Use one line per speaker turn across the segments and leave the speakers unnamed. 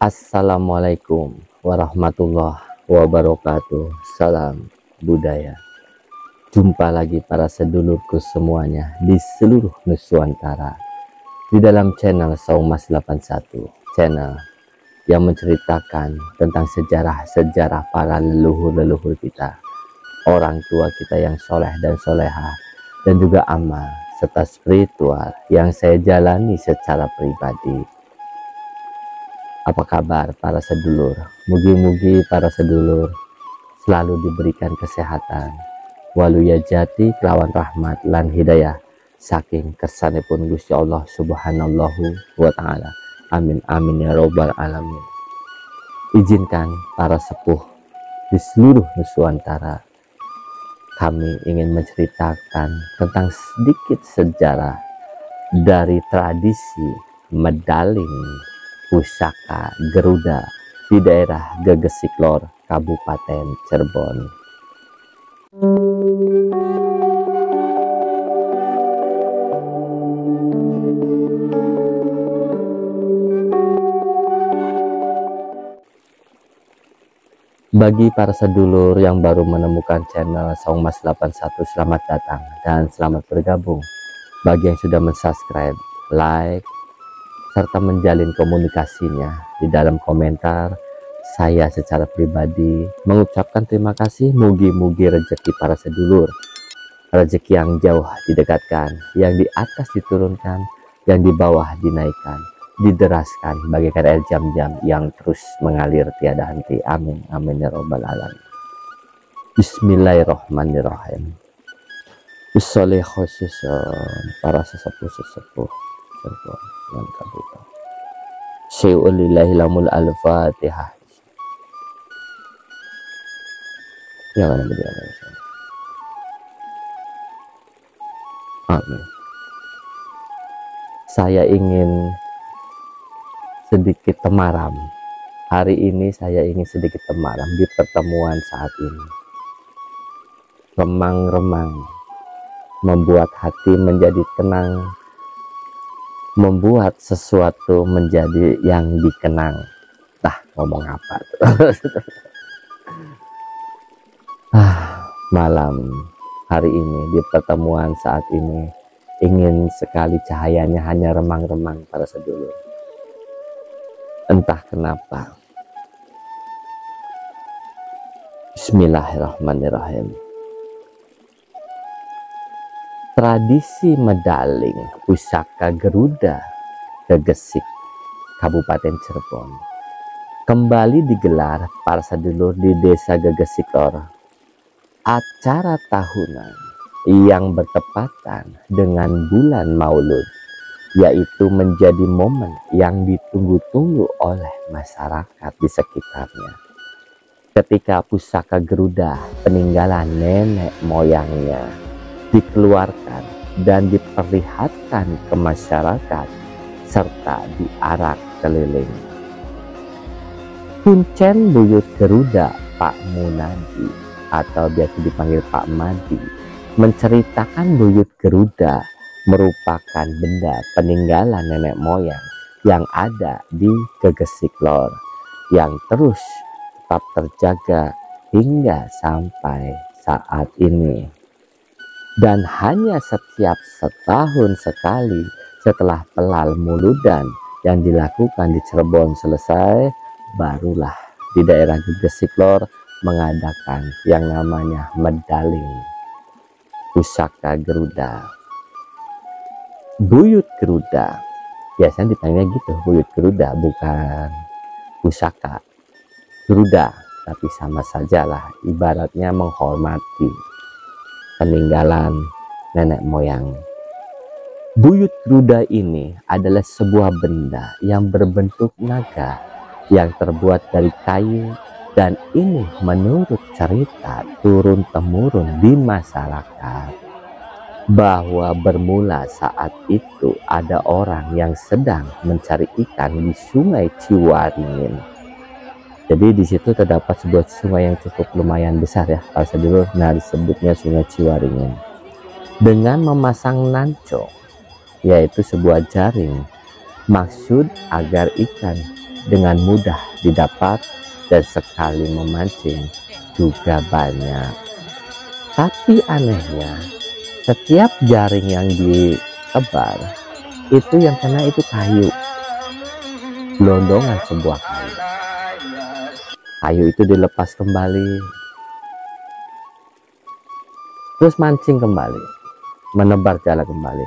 Assalamualaikum warahmatullahi wabarakatuh. Salam budaya. Jumpa lagi para sedulurku semuanya di seluruh Nusantara di dalam channel Saumas 81, channel yang menceritakan tentang sejarah-sejarah para leluhur-leluhur kita, orang tua kita yang soleh dan soleha, dan juga amal serta spiritual yang saya jalani secara pribadi. Apa kabar para sedulur? Mugi-mugi para sedulur selalu diberikan kesehatan, waluya jati kelawan rahmat lan hidayah saking kersanipun Gusti Allah Subhanallahu wa ta'ala. Amin amin ya robbal alamin. Izinkan para sepuh di seluruh Nusantara, kami ingin menceritakan tentang sedikit sejarah dari tradisi medaling pusaka Garuda di daerah Gegesiklor, Kabupaten Cirebon. Bagi para sedulur yang baru menemukan channel Saumas 81, selamat datang dan selamat bergabung. Bagi yang sudah mensubscribe, like, serta menjalin komunikasinya di dalam komentar, saya secara pribadi mengucapkan terima kasih. Mugi-mugi rezeki para sedulur, rezeki yang jauh didekatkan, yang di atas diturunkan, yang di bawah dinaikkan, dideraskan bagaikan air jam-jam yang terus mengalir tiada henti. Amin amin ya robbal alamin. Bismillahirrahmanirrahim. Bismillah khususan para sesepuh-sesepuh Cirebon dan Kabupaten. Syai'ulillahilamul al-fatihah. Jangan berjalan. Amin. Saya ingin sedikit temaram. Hari ini saya ingin sedikit temaram di pertemuan saat ini. Remang-remang membuat hati menjadi tenang, membuat sesuatu menjadi yang dikenang. Ngomong apa tuh? Malam hari ini di pertemuan saat ini ingin sekali cahayanya hanya remang-remang para sedulur. Entah kenapa. Bismillahirrahmanirrahim. Tradisi medaling pusaka Garuda Gegesik, Kabupaten Cirebon, kembali digelar para sedulur di Desa Gegesiklor. Acara tahunan yang bertepatan dengan bulan Maulud, yaitu menjadi momen yang ditunggu-tunggu oleh masyarakat di sekitarnya. Ketika pusaka Garuda peninggalan nenek moyangnya dikeluarkan dan diperlihatkan ke masyarakat serta diarak keliling. Kuncen buyut Garuda Pak Munadi atau biasa dipanggil Pak Madi menceritakan buyut Garuda merupakan benda peninggalan nenek moyang yang ada di Gegesiklor yang terus tetap terjaga hingga sampai saat ini. Dan hanya setiap setahun sekali setelah pelal muludan yang dilakukan di Cirebon selesai, barulah di daerah Gegesiklor mengadakan yang namanya medaling pusaka Garuda. Buyut Garuda biasanya dipanggilnya gitu, buyut Garuda, bukan pusaka Garuda, tapi sama sajalah, ibaratnya menghormati peninggalan nenek moyang. Buyut Garuda ini adalah sebuah benda yang berbentuk naga yang terbuat dari kayu, dan ini menurut cerita turun-temurun di masyarakat bahwa bermula saat itu ada orang yang sedang mencari ikan di Sungai Ciwaringin. Jadi di situ terdapat sebuah sungai yang cukup lumayan besar ya, kalau sedulur. Nah, disebutnya Sungai Ciwaringin. Dengan memasang nanco, yaitu sebuah jaring, maksud agar ikan dengan mudah didapat dan sekali memancing juga banyak. Tapi anehnya, setiap jaring yang ditebar itu yang kena itu kayu, gelondongan sebuah kayu. Kayu itu dilepas kembali, terus mancing kembali, menebar jala kembali.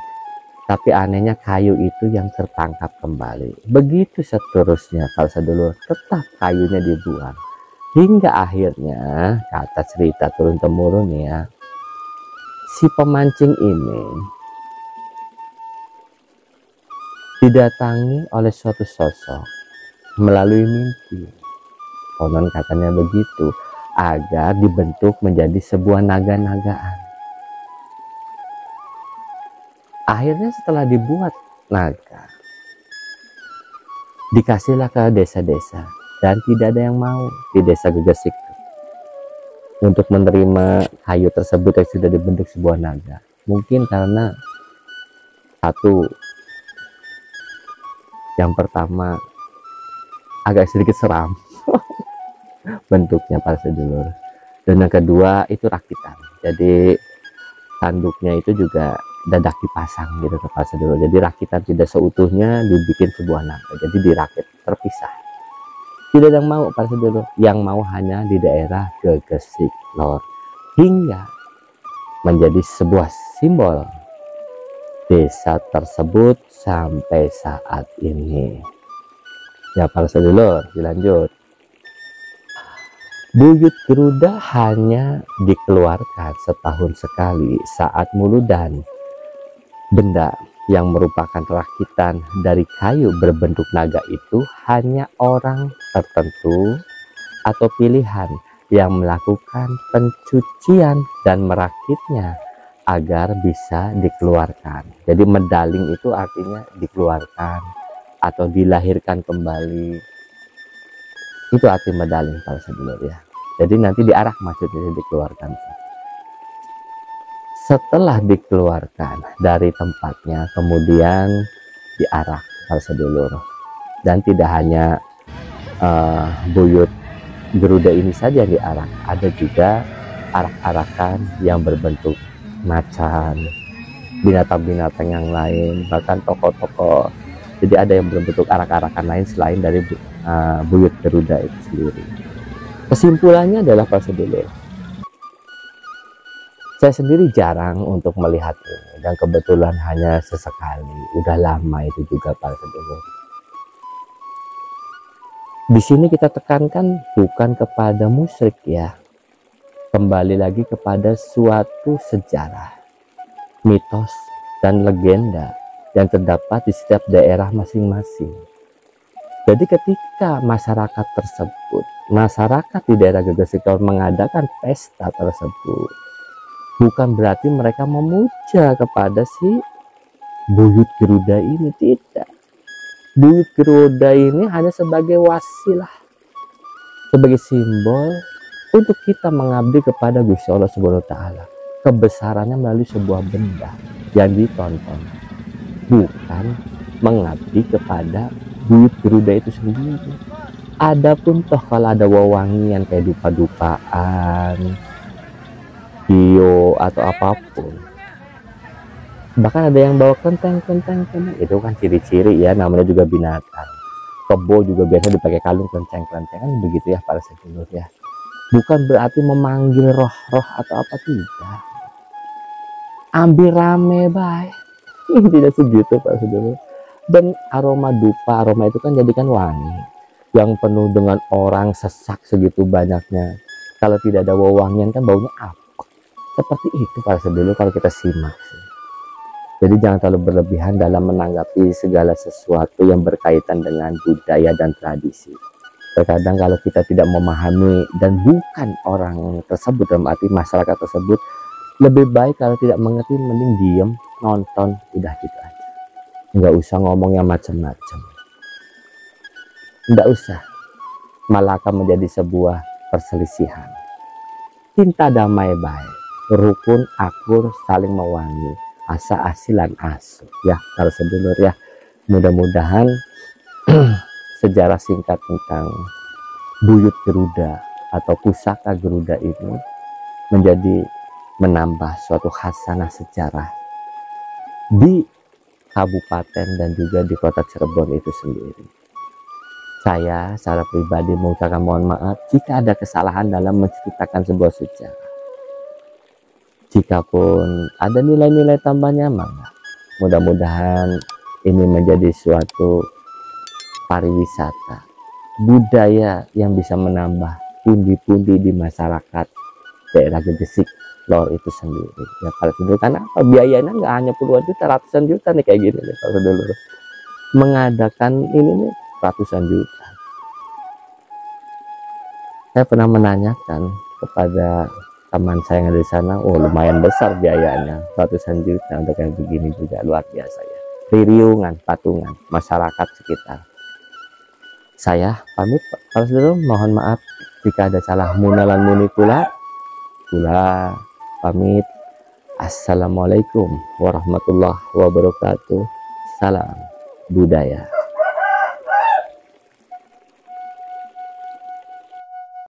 Tapi anehnya kayu itu yang tertangkap kembali. Begitu seterusnya para sedulur, tetap kayunya dibuang. Hingga akhirnya, kata cerita turun temurun ya, si pemancing ini didatangi oleh suatu sosok melalui mimpi. Konon katanya begitu, agar dibentuk menjadi sebuah naga-nagaan. Akhirnya setelah dibuat naga, dikasihlah ke desa-desa, dan tidak ada yang mau di desa Gegesik untuk menerima kayu tersebut yang sudah dibentuk sebuah naga. Mungkin karena satu, yang pertama agak sedikit seram bentuknya para sedulur, dan yang kedua itu rakitan. Jadi tanduknya itu juga dadak dipasang gitu para sedulur. Jadi rakitan tidak seutuhnya dibikin sebuah naga, jadi dirakit terpisah. Tidak ada yang mau para sedulur, yang mau hanya di daerah Gegesik Lor, hingga menjadi sebuah simbol desa tersebut sampai saat ini. Ya para sedulur, dilanjut. Buyut Garuda hanya dikeluarkan setahun sekali saat muludan. Benda yang merupakan rakitan dari kayu berbentuk naga itu hanya orang tertentu atau pilihan yang melakukan pencucian dan merakitnya agar bisa dikeluarkan. Jadi medaling itu artinya dikeluarkan atau dilahirkan kembali. Itu arti medaling para sedulur ya. Jadi nanti diarak maksudnya dikeluarkan. Setelah dikeluarkan dari tempatnya, kemudian diarak para sedulur. Dan tidak hanya buyut Garuda ini saja yang diarak, ada juga arak-arakan yang berbentuk macan, binatang-binatang yang lain, bahkan tokoh-tokoh. Jadi ada yang berbentuk arak-arakan lain selain dari buyut Garuda itu sendiri. Kesimpulannya adalah para sedulur, saya sendiri jarang untuk melihat ini, dan kebetulan hanya sesekali. Udah lama itu juga para sedulur. Di sini kita tekankan bukan kepada musyrik ya, kembali lagi kepada suatu sejarah, mitos dan legenda yang terdapat di setiap daerah masing-masing. Jadi ketika masyarakat tersebut, masyarakat di daerah Gegesik Lor mengadakan pesta tersebut, bukan berarti mereka memuja kepada si buyut Garuda ini, tidak. Buyut Garuda ini hanya sebagai wasilah, sebagai simbol untuk kita mengabdi kepada Gusti Allah Subhanahu wa Ta'ala. Kebesarannya melalui sebuah benda yang ditonton, bukan mengabdi kepada buyut Garuda itu sendiri. Adapun toh kalau ada wewangian kayak dupa-dupaan, bio atau apapun, bahkan ada yang bawa kenteng, itu kan ciri-ciri ya, namanya juga binatang. Kebo juga biasa dipakai kalung, kenceng-kencengan begitu ya para sedulur ya. Bukan berarti memanggil roh-roh atau apa, tidak. Ambil rame baik, tidak segitu para sedulur. Dan aroma dupa, aroma itu kan jadikan wangi yang penuh dengan orang sesak segitu banyaknya. Kalau tidak ada wewangian kan baunya apa? Seperti itu para sedulur kalau kita simak. Jadi jangan terlalu berlebihan dalam menanggapi segala sesuatu yang berkaitan dengan budaya dan tradisi. Terkadang kalau kita tidak memahami dan bukan orang tersebut, dalam arti masyarakat tersebut, lebih baik kalau tidak mengerti mending diem, nonton, udah gitu aja. Nggak usah ngomong yang macam-macam. Nggak usah, malah akan menjadi sebuah perselisihan. Cinta damai baik, rukun akur saling mewangi, asa asilan asu ya para sedulur ya. Mudah-mudahan sejarah singkat tentang buyut Garuda atau pusaka Garuda ini menjadi menambah suatu khasanah sejarah di kabupaten dan juga di kota Cirebon itu sendiri. Saya secara pribadi mengucapkan mohon maaf jika ada kesalahan dalam menceritakan sebuah sejarah. Jikapun ada nilai-nilai tambahnya, maka mudah-mudahan ini menjadi suatu pariwisata budaya yang bisa menambah pundi-pundi di masyarakat daerah Gegesik Lor itu sendiri. Ya kalau dulu kan apa biayanya nggak hanya puluhan juta, ratusan juta nih kayak gini nih kalau dulu mengadakan ini nih ratusan juta. Saya pernah menanyakan kepada teman saya yang ada di sana, oh lumayan besar biayanya, ratusan juta untuk yang begini juga luar biasa ya. Ririungan, patungan masyarakat sekitar. Saya pamit kalau dulu, mohon maaf jika ada salah munalan muni pula pamit. Assalamualaikum warahmatullahi wabarakatuh. Salam budaya.